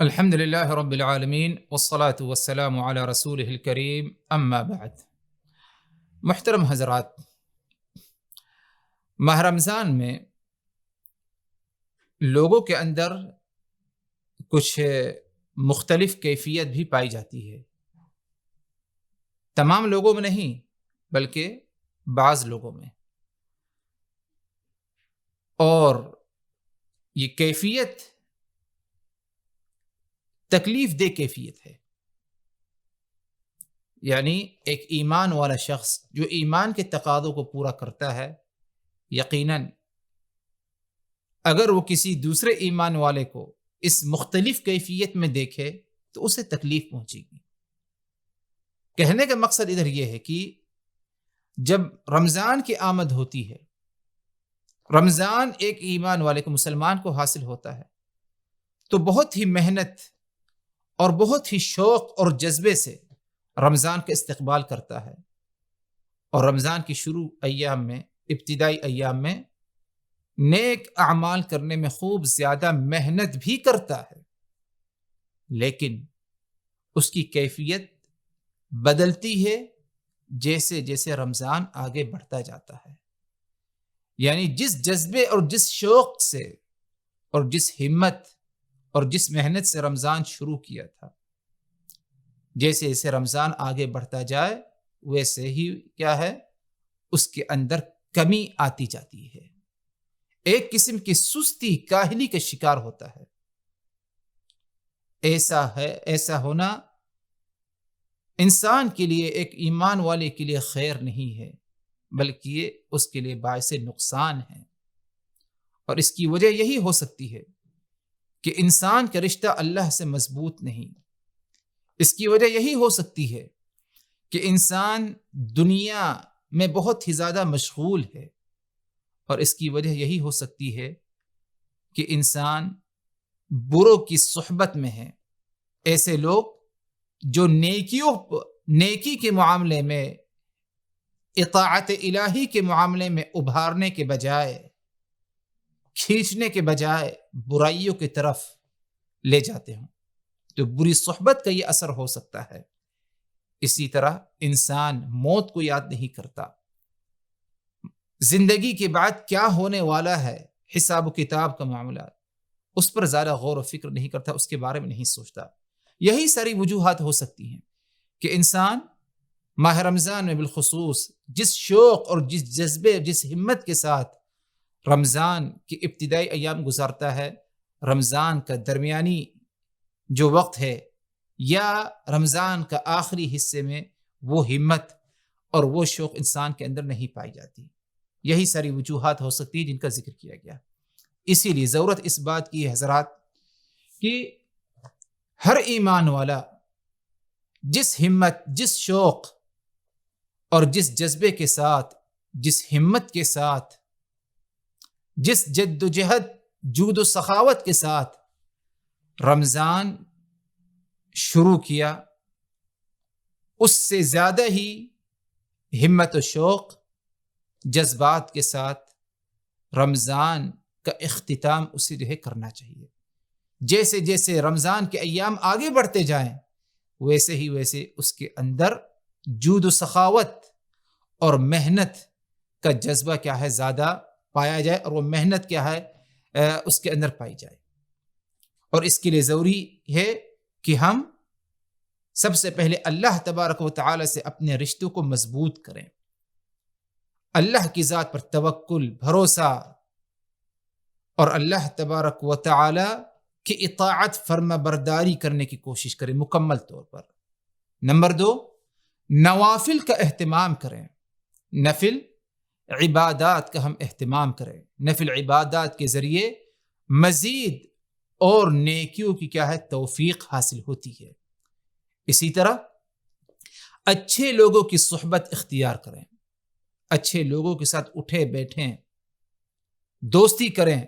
الحمد لله رب العالمين والصلاة والسلام على رسوله الكريم اما بعد. محترم حضرات، ماہ رمضان میں لوگوں کے اندر کچھ مختلف کیفیت بھی پائی جاتی ہے. تمام لوگوں میں نہیں بلکہ بعض لوگوں میں، اور یہ کیفیت تکلیف دہ کیفیت ہے. یعنی ایک ایمان والا شخص جو ایمان کے تقاضوں کو پورا کرتا ہے، یقیناً اگر وہ کسی دوسرے ایمان والے کو اس مختلف کیفیت میں دیکھے تو اسے تکلیف پہنچے گی. کہنے کا مقصد ادھر یہ ہے کہ جب رمضان کی آمد ہوتی ہے، رمضان ایک ایمان والے کو، مسلمان کو حاصل ہوتا ہے، تو بہت ہی محنت اور بہت ہی شوق اور جذبے سے رمضان کا استقبال کرتا ہے، اور رمضان کی شروع ایام میں، ابتدائی ایام میں نیک اعمال کرنے میں خوب زیادہ محنت بھی کرتا ہے. لیکن اس کی کیفیت بدلتی ہے جیسے جیسے رمضان آگے بڑھتا جاتا ہے. یعنی جس جذبے اور جس شوق سے اور جس ہمت اور جس محنت سے رمضان شروع کیا تھا، جیسے جیسے رمضان آگے بڑھتا جائے ویسے ہی کیا ہے، اس کے اندر کمی آتی جاتی ہے. ایک قسم کی سستی، کاہلی کا شکار ہوتا ہے. ایسا ہونا انسان کے لیے، ایک ایمان والے کے لیے خیر نہیں ہے، بلکہ یہ اس کے لیے باعث نقصان ہے. اور اس کی وجہ یہی ہو سکتی ہے کہ انسان کا رشتہ اللہ سے مضبوط نہیں. اس کی وجہ یہی ہو سکتی ہے کہ انسان دنیا میں بہت ہی زیادہ مشغول ہے. اور اس کی وجہ یہی ہو سکتی ہے کہ انسان بروں کی صحبت میں ہے. ایسے لوگ جو نیکی کے معاملے میں، اطاعت الہی کے معاملے میں ابھارنے کے بجائے، کھینچنے کے بجائے برائیوں کی طرف لے جاتے ہوں، تو بری صحبت کا یہ اثر ہو سکتا ہے. اسی طرح انسان موت کو یاد نہیں کرتا، زندگی کے بعد کیا ہونے والا ہے، حساب و کتاب کا معاملات، اس پر زیادہ غور و فکر نہیں کرتا، اس کے بارے میں نہیں سوچتا. یہی ساری وجوہات ہو سکتی ہیں کہ انسان ماہ رمضان میں بالخصوص جس شوق اور جس جذبے، جس ہمت کے ساتھ رمضان کے ابتدائی ایام گزارتا ہے، رمضان کا درمیانی جو وقت ہے یا رمضان کا آخری حصے میں وہ ہمت اور وہ شوق انسان کے اندر نہیں پائی جاتی. یہی ساری وجوہات ہو سکتی ہیں جن کا ذکر کیا گیا. اسی لیے ضرورت اس بات کی ہے حضرات کہ ہر ایمان والا جس ہمت، جس شوق اور جس جذبے کے ساتھ، جس ہمت کے ساتھ، جس جد و جہد، جود و سخاوت کے ساتھ رمضان شروع کیا، اس سے زیادہ ہی ہمت و شوق، جذبات کے ساتھ رمضان کا اختتام اسے جو ہے کرنا چاہیے. جیسے جیسے رمضان کے ایام آگے بڑھتے جائیں ویسے ہی ویسے اس کے اندر جود و سخاوت اور محنت کا جذبہ کیا ہے، زیادہ پایا جائے، اور وہ محنت کیا ہے اس کے اندر پائی جائے. اور اس کے لیے ضروری ہے کہ ہم سب سے پہلے اللہ تبارک و تعالی سے اپنے رشتوں کو مضبوط کریں، اللہ کی ذات پر توکل، بھروسہ، اور اللہ تبارک و تعالی کی اطاعت، فرما برداری کرنے کی کوشش کریں مکمل طور پر. نمبر 2، نوافل کا اہتمام کریں، نفل عبادات کا ہم اہتمام کریں. نفل عبادات کے ذریعے مزید اور نیکیوں کی کیا ہے، توفیق حاصل ہوتی ہے. اسی طرح اچھے لوگوں کی صحبت اختیار کریں، اچھے لوگوں کے ساتھ اٹھے بیٹھیں، دوستی کریں.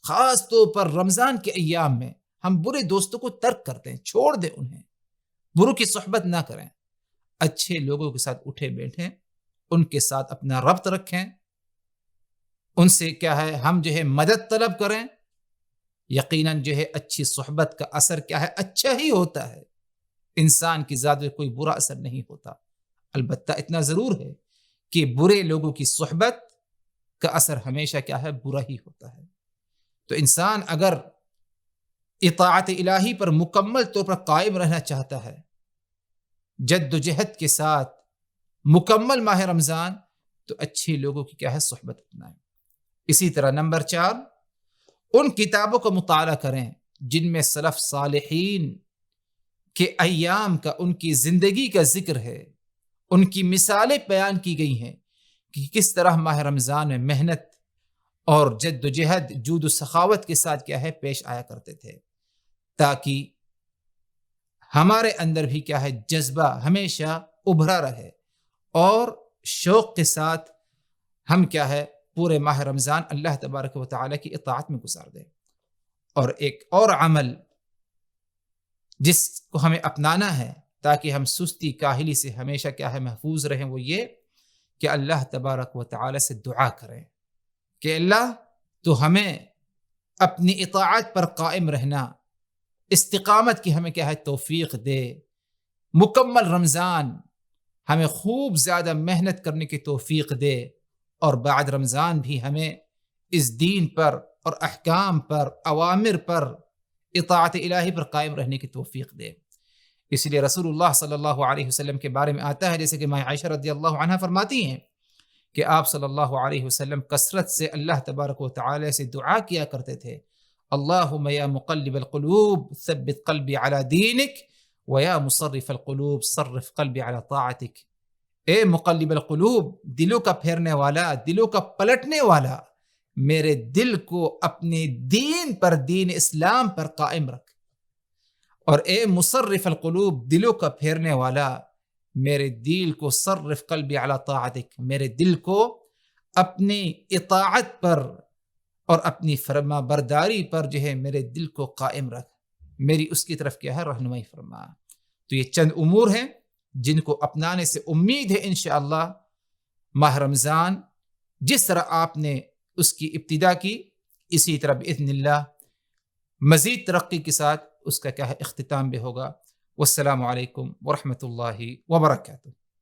خاص طور پر رمضان کے ایام میں ہم برے دوستوں کو ترک کرتے ہیں، چھوڑ دیں انہیں، بروں کی صحبت نہ کریں. اچھے لوگوں کے ساتھ اٹھے بیٹھیں، ان کے ساتھ اپنا ربط رکھیں، ان سے کیا ہے ہم جو ہے مدد طلب کریں، یقیناً جو ہے اچھی صحبت کا اثر کیا ہے؟ اچھا ہی ہوتا ہے، انسان کی ذات میں کوئی برا اثر نہیں ہوتا۔ البتہ اتنا ضرور ہے کہ برے لوگوں کی صحبت کا اثر ہمیشہ کیا ہے؟ برا ہی ہوتا ہے۔ تو انسان اگر اطاعت الہی پر مکمل طور پر قائم رہنا چاہتا ہے، جد و جہد کے ساتھ مکمل ماہ رمضان، تو اچھے لوگوں کی کیا ہے؟ صحبت اپنائیں۔ اسی طرح نمبر 4، ان کتابوں کا مطالعہ کریں جن میں سلف صالحین کے ایام کا، ان کی زندگی کا ذکر ہے، ان کی مثالیں بیان کی گئی ہیں کہ کس طرح ماہ رمضان میں محنت اور جد و جہد، جود و سخاوت کے ساتھ کیا ہے؟ پیش آیا کرتے تھے، تاکہ ہمارے اندر بھی کیا ہے؟ جذبہ ہمیشہ ابھرا رہے اور شوق کے ساتھ ہم کیا ہے؟ پورے ماہ رمضان اللہ تبارک و تعالیٰ کی اطاعت میں گزار دیں۔ اور ایک اور عمل جس کو ہمیں اپنانا ہے تاکہ ہم سستی کاہلی سے ہمیشہ کیا ہے؟ محفوظ رہیں، وہ یہ کہ اللہ تبارک و تعالیٰ سے دعا کریں کہ اللہ تو ہمیں اپنی اطاعت پر قائم رہنا، استقامت کی ہمیں کیا ہے؟ توفیق دے، مکمل رمضان ہمیں خوب زیادہ محنت کرنے کی توفیق دے، اور بعد رمضان بھی ہمیں اس دین پر اور احکام پر، اوامر پر، اطاعت الہی پر قائم رہنے کی توفیق دے۔ اس لیے رسول اللہ صلی اللہ علیہ وسلم کے بارے میں آتا ہے، جیسے کہ ماں عائشہ رضی اللہ عنہا فرماتی ہیں کہ آپ صلی اللہ علیہ وسلم کثرت سے اللہ تبارک و تعالی سے دعا کیا کرتے تھے، اللہم یا مقلب القلوب ثبت قلبی علی دینک ویا مصرف القلوب صرف قلبی علی طاعتک۔ اے مقلب القلوب، دلوں کا پھیرنے والا، دلوں کا پلٹنے والا، میرے دل کو اپنے دین پر، دین اسلام پر قائم رکھ۔ اور اے مصرف القلوب، دلوں کا پھیرنے والا، میرے دل کو صرف قلبی علی طاعتک، میرے دل کو اپنی اطاعت پر اور اپنی فرما برداری پر جو ہے میرے دل کو قائم رکھ، میری اس کی طرف کیا ہے؟ رہنمائی فرما۔ تو یہ چند امور ہیں جن کو اپنانے سے امید ہے انشاءاللہ ماہ رمضان جس طرح آپ نے اس کی ابتدا کی، اسی طرح باذن اللہ مزید ترقی کے ساتھ اس کا کیا ہے؟ اختتام بھی ہوگا۔ والسلام علیکم ورحمۃ اللہ وبرکاتہ۔